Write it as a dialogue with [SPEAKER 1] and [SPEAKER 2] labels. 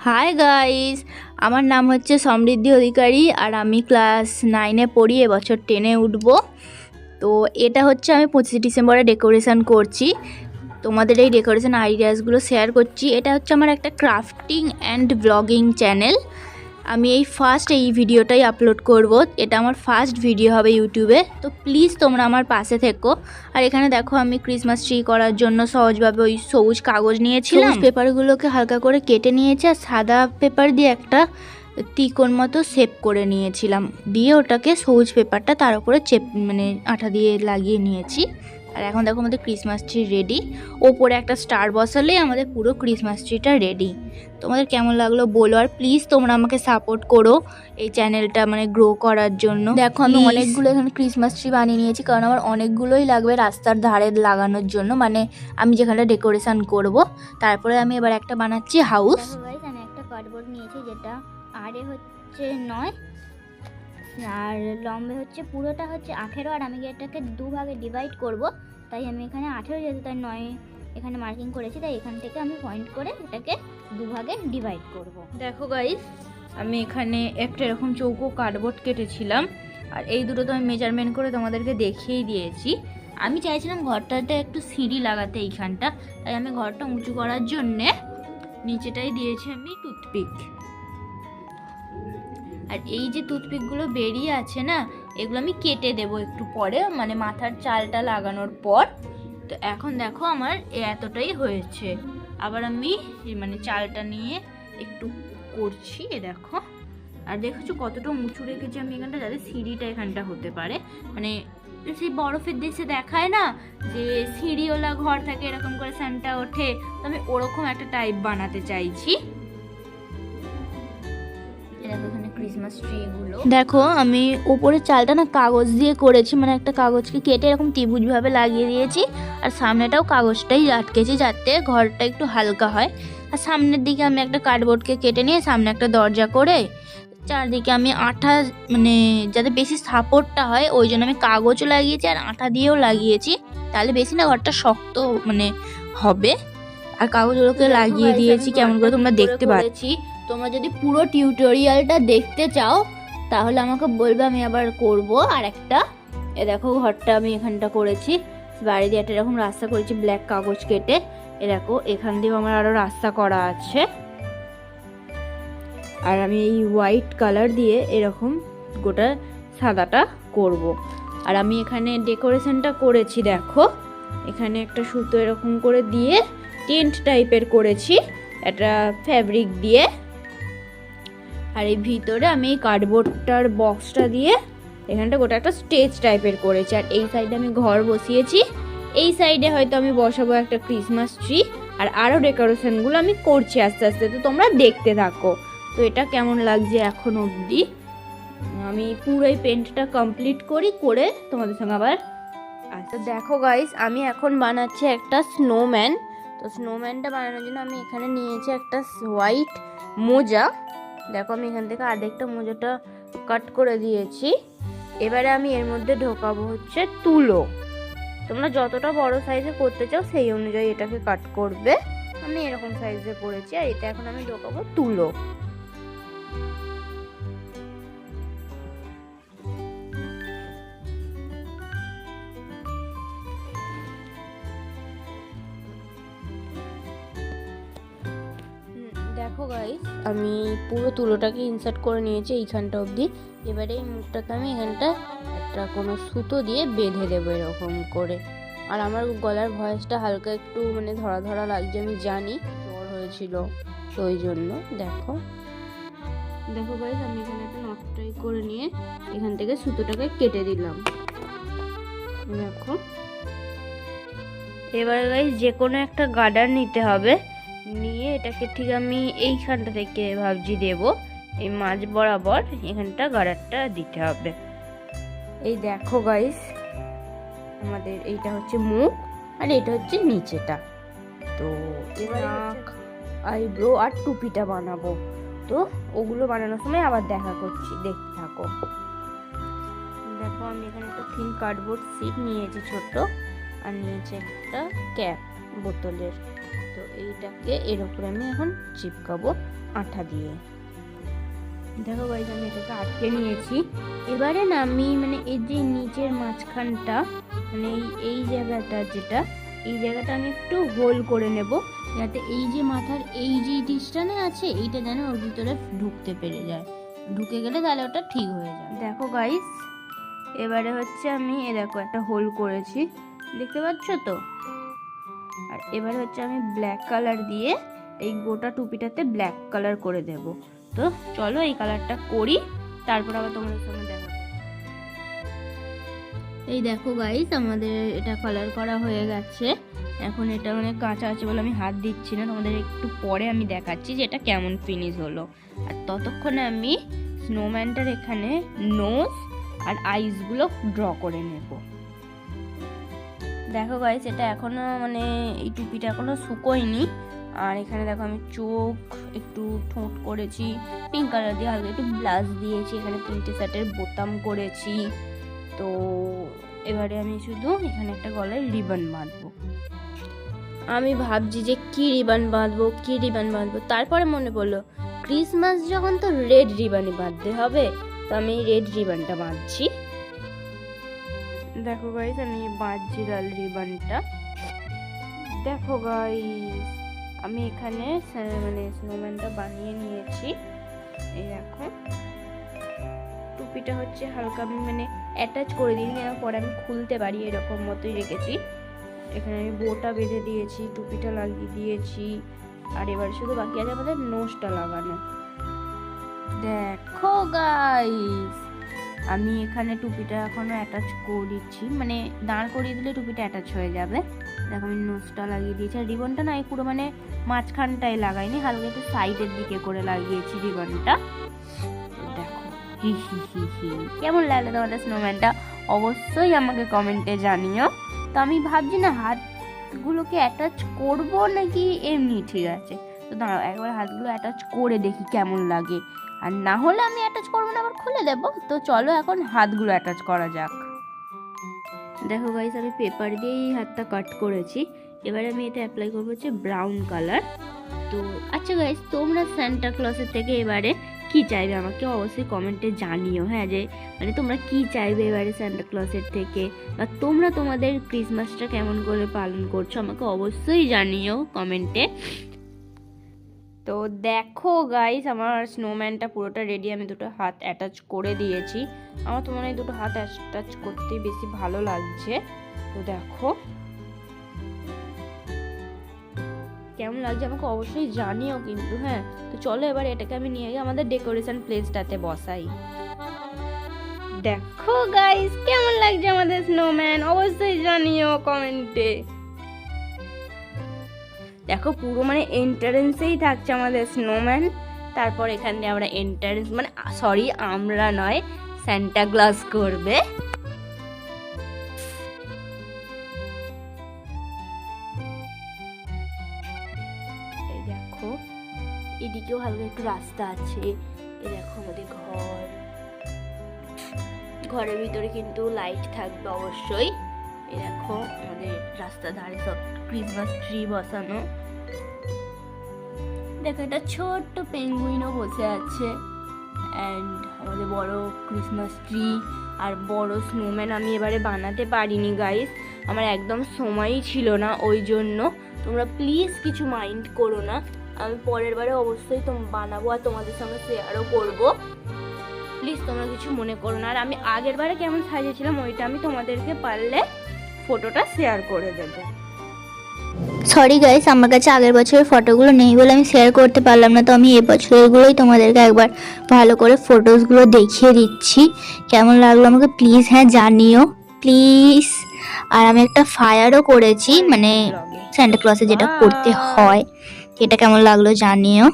[SPEAKER 1] Hi guys, আমার নাম হচ্ছে সমৃদ্ধি অধিকারী আর আমি ক্লাস 9-এ পড়ি, এবছর 10-এ উঠব। তো এটা হচ্ছে আমি 25 ডিসেম্বরে ডেকোরেশন করছি, তোমাদের এই ডেকোরেশন আইডিয়াসগুলো শেয়ার করছি। এটা হচ্ছে আমার একটা ক্রাফটিং অ্যান্ড ব্লগিং চ্যানেল। আমি ফার্স্ট এই ভিডিওটাই আপলোড করব, এটা আমার ফার্স্ট ভিডিও হবে ইউটিউবে। তো প্লিজ তোমরা আমার পাশে থেকো। আর এখানে দেখো আমি ক্রিসমাস ট্রি করার জন্য সহজভাবে ওই সবুজ কাগজ নিয়েছিলাম, পেপারগুলোকে হালকা করে কেটে নিয়েছি আর সাদা পেপার দিয়ে একটা ত্রিকোণ মতো শেপ করে নিয়েছিলাম, দিয়ে ওটাকে সবুজ পেপারটা তার উপরে আঠা দিয়ে লাগিয়ে নিয়েছি। আর এখন দেখো আমাদের ক্রিসমাস ট্রি রেডি। ওপরে একটা স্টার বসালেই আমাদের পুরো ক্রিসমাস ট্রিটা রেডি। তোমাদের কেমন লাগলো বলো, আর প্লিজ তোমরা আমাকে সাপোর্ট করো এই চ্যানেলটা গ্রো করার জন্য। দেখো আমি অনেকগুলো এখানে ক্রিসমাস ট্রি বানিয়ে নিয়েছি, কারণ আমার অনেকগুলোই লাগবে রাস্তার ধারে লাগানোর জন্য, আমি যেখানে ডেকোরেশন করব। তারপরে আমি এবার একটা বানাচ্ছি হাউস। আমি একটা কার্ডবোর্ড নিয়েছি, যেটা আরে হচ্ছে 9 আর লম্বে হচ্ছে পুরোটা হচ্ছে 18, আর আমি এটাকে দুভাগে ডিভাইড করব, তাই আমি এখানে 18 যেহেতু তাই 9 এখানে মার্কিং করেছি, তাই এখান থেকে আমি পয়েন্ট করে এটাকে দুভাগে ডিভাইড করব। দেখো গাইস, আমি এখানে একটা এরকম চৌকো কার্ডবোর্ড কেটেছিলাম, আর এই দুটো তো আমি মেজারমেন্ট করে তোমাদেরকে দেখিয়েই দিয়েছি। আমি চাইছিলাম ঘরটাতে একটু সিঁড়ি লাগাতে এইখানটা, তাই আমি ঘরটা উঁচু করার জন্যে নিচেটাই দিয়েছি আমি টুথপিক। আর এই যে টুথপিকগুলো বেরিয়ে আছে না, এগুলো আমি কেটে দেবো একটু পরে, মাথার চালটা লাগানোর পর। তো এখন দেখো আমার এতটাই হয়েছে, আবার আমি চালটা নিয়ে একটু করছি, দেখো। আর দেখেছো কতটা উঁচু রেখেছি আমি এখানটা, যাতে সিঁড়িটা এখানটা হতে পারে। সেই বরফের দেশে দেখায় না যে সিঁড়িওয়ালা ঘর থাকে, এরকম করে সানটা ওঠে, তো আমি ওরকম একটা টাইপ বানাতে চাইছি। দেখো আমি উপরের চালটা না কাগজ দিয়ে করেছি, একটা কাগজকে কেটে এরকম ত্রিভুজভাবে লাগিয়ে দিয়েছি, আর সামনেটাও কাগজটাই আটকেছি যাতে ঘরটা একটু হালকা হয়। আর সামনের দিকে আমি একটা কার্ডবোর্ডকে কেটে নিয়ে সামনে একটা দরজা করে চারদিকে আমি আঠা যাতে বেশি সাপোর্টটা হয় ওই জন্য আমি কাগজও লাগিয়েছি আর আঠা দিয়েও লাগিয়েছি, তাহলে বেশি না ঘরটা শক্ত হবে। আর কাগজগুলোকে লাগিয়ে দিয়েছি কেমন করে তোমরা দেখতে পাচ্ছি। তোমরা যদি পুরো টিউটোরিয়ালটা দেখতে চাও তাহলে আমাকে বলবে, আমি আবার করব। আর একটা দেখো ঘরটা আমি এখানটা করেছি, বাড়ি দিয়ে একটা এরকম রাস্তা করেছি ব্ল্যাক কাগজ কেটে। দেখো এখান দিয়ে আমার আরো রাস্তা করা আছে, আর আমি এই হোয়াইট কালার দিয়ে এরকম গোটা সাদাটা করব। আর আমি এখানে ডেকোরেশনটা করেছি, দেখো এখানে একটা সুতো এরকম করে দিয়ে টেন্ট টাইপের করেছি একটা ফ্যাব্রিক দিয়ে। আর এই ভিতরে আমি এই কার্ডবোর্ডটার বক্সটা দিয়ে এখানটা গোটা একটা স্টেজ টাইপের করেছি। আর এই সাইডে আমি ঘর বসিয়েছি, এই সাইডে হয়তো আমি বসাবো একটা ক্রিসমাস ট্রি। আর আরও ডেকোরেশনগুলো আমি করছি আস্তে আস্তে, তো তোমরা দেখতে থাকো। তো এটা কেমন লাগছে এখন অবধি, আমি পুরো এই পেন্টটা কমপ্লিট করে তোমাদের সঙ্গে আবার। আচ্ছা দেখো গাইস, আমি এখন বানাচ্ছি একটা স্নোম্যান। তো স্নোম্যানটা বানানোর জন্য আমি এখানে নিয়েছি একটা হোয়াইট মোজা। দেখো আমি এখান থেকে আধেকটা মোজাটা কাট করে দিয়েছি। এবারে আমি এর মধ্যে ঢোকাবো হচ্ছে তুলো। তোমরা যতটা বড় সাইজে করতে চাও সেই অনুযায়ী এটাকে কাট করবে। আমি এরকম সাইজে করেছি, আর এটা এখন আমি ঢোকাবো তুলো। দেখো গাইস, আমি পুরো তুলোটাকে ইনসার্ট করে নিয়েছি এইখানটা অবধি। এবারে এই মুখটাকে আমি এখানটা একটা কোনো সুতো দিয়ে বেঁধে দেবো এরকম করে। আর আমার গলার ভয়েসটা হালকা একটু ধরা ধরা লাগছে, আমি জানি জ্বর হয়েছিল তো ওই জন্য। দেখো দেখো গাইস, আমি এখানে একটা নকটাই করে নিয়ে এখান থেকে সুতোটাকে কেটে দিলাম। দেখো এবারে গাইস যে কোনো একটা গার্ডার নিতে হবে, নিয়ে এটাকে ঠিক আমি এইখানটা থেকে ভাবছি দেব, এই মাঝ বরাবর এখানটা গার্ডারটা দিতে হবে। এই দেখো গাইস, আমাদের এইটা হচ্ছে মুখ আর এটা হচ্ছে নিচেটা। তো এবার আইব্রো আর টুপিটা বানাবো, তো ওগুলো বানানোর সময় আবার দেখা করছি, দেখতে থাকো। দেখো আমি এখানে একটা থিন কার্ডবোর্ড সিট নিয়েছি ছোট, আর নিয়েছি একটা ক্যাপ বোতলের। তো এইটাকে এর উপরে আমি এখন চিপকাবো আঠা দিয়ে। দেখো গাইস আমি এটাকে আটকে নিয়েছি। এবারে না আমি মানে এই যে নিচের মাঝখানটা মানে এই জায়গাটা যেটা এই জায়গাটা আমি একটু হোল করে নেব, যাতে এই যে মাথার এই যে ডিশটা না আছে এইটা যেন ওর ভিতরে ঢুকতে পেরে যায়। ঢুকে গেলে তাহলে ওটা ঠিক হয়ে যায়। দেখো গাইস এবারে হচ্ছে আমি দেখো একটা হোল করেছি, দেখতে পাচ্ছ তো। আর এবারে হচ্ছে আমি ব্ল্যাক কালার দিয়ে এই গোটা টুপিটাতে ব্ল্যাক কালার করে দেব। তো চলো এই কালারটা করি, তারপর আবার তোমাদের সঙ্গে দেখা। এই দেখো গাইস আমাদের এটা কালার করা হয়ে গেছে। এখন এটা মানে কাঁচা আছে বলে আমি হাত দিচ্ছি না, তোমাদের একটু পরে আমি দেখাচ্ছি যে এটা কেমন ফিনিশ হলো। আর ততক্ষণে আমি স্নোম্যানটার এখানে নোজ আর আইসগুলো ড্র করে নেব। দেখো গাইস এটা এখনো মানে এই টুপিটা এখনো শুকোয়নি। আর এখানে দেখো আমি চোখ একটু ঠোঁট করেছি পিঙ্ক কালার দিয়ে, হালকা একটু ব্লাশ দিয়েছি, এখানে 3টে শার্টের বোতাম করেছি। তো এবারে আমি শুধু এখানে একটা গলায় রিবন বাঁধবো। আমি ভাবছি যে কি রিবন বাঁধবো, তারপরে মনে পড়লো ক্রিসমাস যখন তো রেড রিবনই বাঁধতে হবে, তো আমি রেড রিবনটা বাঁধছি। দেখো গাইস আমি বাঁধছি লাল রিবনটা। দেখো গাইস আমি এখানে মানে স্নোম্যানটা বানিয়ে নিয়েছি। এই দেখো টুপিটা হচ্ছে হালকা আমি মানে অ্যাটাচ করে দিই যেন পরে আমি খুলতে পারি, এরকম মতোই রেখেছি। এখানে আমি বোটা বেঁধে দিয়েছি, টুপিটা লাগিয়ে দিয়েছি। আর এবার শুধু বাকি আছে আমাদের নোজটা লাগানো। দেখো গাইস আমি এখানে টুপিটা এখনো অ্যাটাচ করে দিচ্ছি, মানে দাঁড় করিয়ে দিলে টুপিটা অ্যাটাচ হয়ে যাবে। দেখো আমি নোজটা লাগিয়ে দিয়েছি। আর রিবনটা না পুরো মানে মাঝখানটায় লাগাইনি, হালকা একটু সাইডের দিকে করে লাগিয়েছি রিবনটা। দেখো হি হি হি হি কেমন লাগলো তোমাদের স্নোম্যানটা অবশ্যই আমাকে কমেন্টে জানিও। তো আমি ভাবছি না হাতগুলোকে অ্যাটাচ করব নাকি এমনি ঠিক আছে। তো দাঁড়াও একবার হাতগুলো অ্যাটাচ করে দেখি কেমন লাগে, আর না হলে আমি অ্যাটাচ করবো না, আবার খুলে দেবো। তো চলো এখন হাতগুলো অ্যাটাচ করা যাক। দেখো গাইস আমি পেপার দিয়েই হাতটা কাট করেছি। এবারে আমি এটা অ্যাপ্লাই করবো হচ্ছে ব্রাউন কালার। তো আচ্ছা গাইস তোমরা সান্টা ক্লসের থেকে এবারে কি চাইবে আমাকে অবশ্যই কমেন্টে জানিও। হ্যাঁ যে মানে তোমরা কি চাইবে এবারে সান্টা ক্লসের থেকে, বা তোমরা তোমাদের ক্রিসমাসটা কেমন করে পালন করছো আমাকে অবশ্যই জানিও কমেন্টে। তো দেখো গাইস আমার স্নোম্যানটা পুরোটা রেডি, আমি দুটো হাত অ্যাটাচ করে দিয়েছি। আমার তো মনে হয় দুটো হাত অ্যাটাচ করতেই বেশি ভালো লাগছে। তো দেখো কেমন লাগছে আমাকে অবশ্যই জানিও কিন্তু। হ্যাঁ তো চলো এবার এটাকে আমি নিয়ে গিয়ে আমাদের ডেকোরেশন প্লেসটাতে বসাই। দেখো গাইস কেমন লাগছে আমাদের স্নোম্যান অবশ্যই জানিও কমেন্টে। দেখো পুরো মানে এন্ট্রান্সেই থাকছে আমাদের স্নোম্যান। তারপর এখান দিয়ে আমরা এন্ট্রান্স মানে সরি আমরা নয় সান্টা ক্লজ করবে। এই দেখো এদিকেও হালকা একটু রাস্তা আছে। এই দেখো আমাদের ঘরের ভিতরে কিন্তু লাইট থাকবে অবশ্যই। এই দেখো আমাদের রাস্তার ধারে সব ক্রিসমাস ট্রি বসানো। দেখো একটা ছোট্ট পেঙ্গুইনও বসে আছে। অ্যান্ড আমাদের বড় ক্রিসমাস ট্রি আর বড় স্নোম্যান আমি এবারে বানাতে পারিনি গাইস, আমার একদম সময়ই ছিল না, ওই জন্য তোমরা প্লিজ কিছু মাইন্ড করো না। আমি পরের বারে অবশ্যই বানাবো আর তোমাদের সঙ্গে শেয়ারও করবো, প্লিজ তোমরা কিছু মনে করো না। আর আমি আগের বারে কেমন সাজিয়েছিলাম ওইটা আমি তোমাদেরকে পারলে ফটোটা শেয়ার করে দেবো।
[SPEAKER 2] সরি গাইস আমার কাছে আগের বছরের ফটোগুলো নেই বলে আমি শেয়ার করতে পারলাম না। তো আমি এই বছরেরগুলোই তোমাদেরকে একবার ভালো করে ফটোসগুলো দেখিয়ে দিচ্ছি, কেমন লাগলো আমাকে প্লিজ হ্যাঁ জানিও প্লিজ। আর আমি একটা ফায়ারও করেছি মানে সান্টা ক্লসে যেটা করতে হয়, এটা কেমন লাগলো জানিও।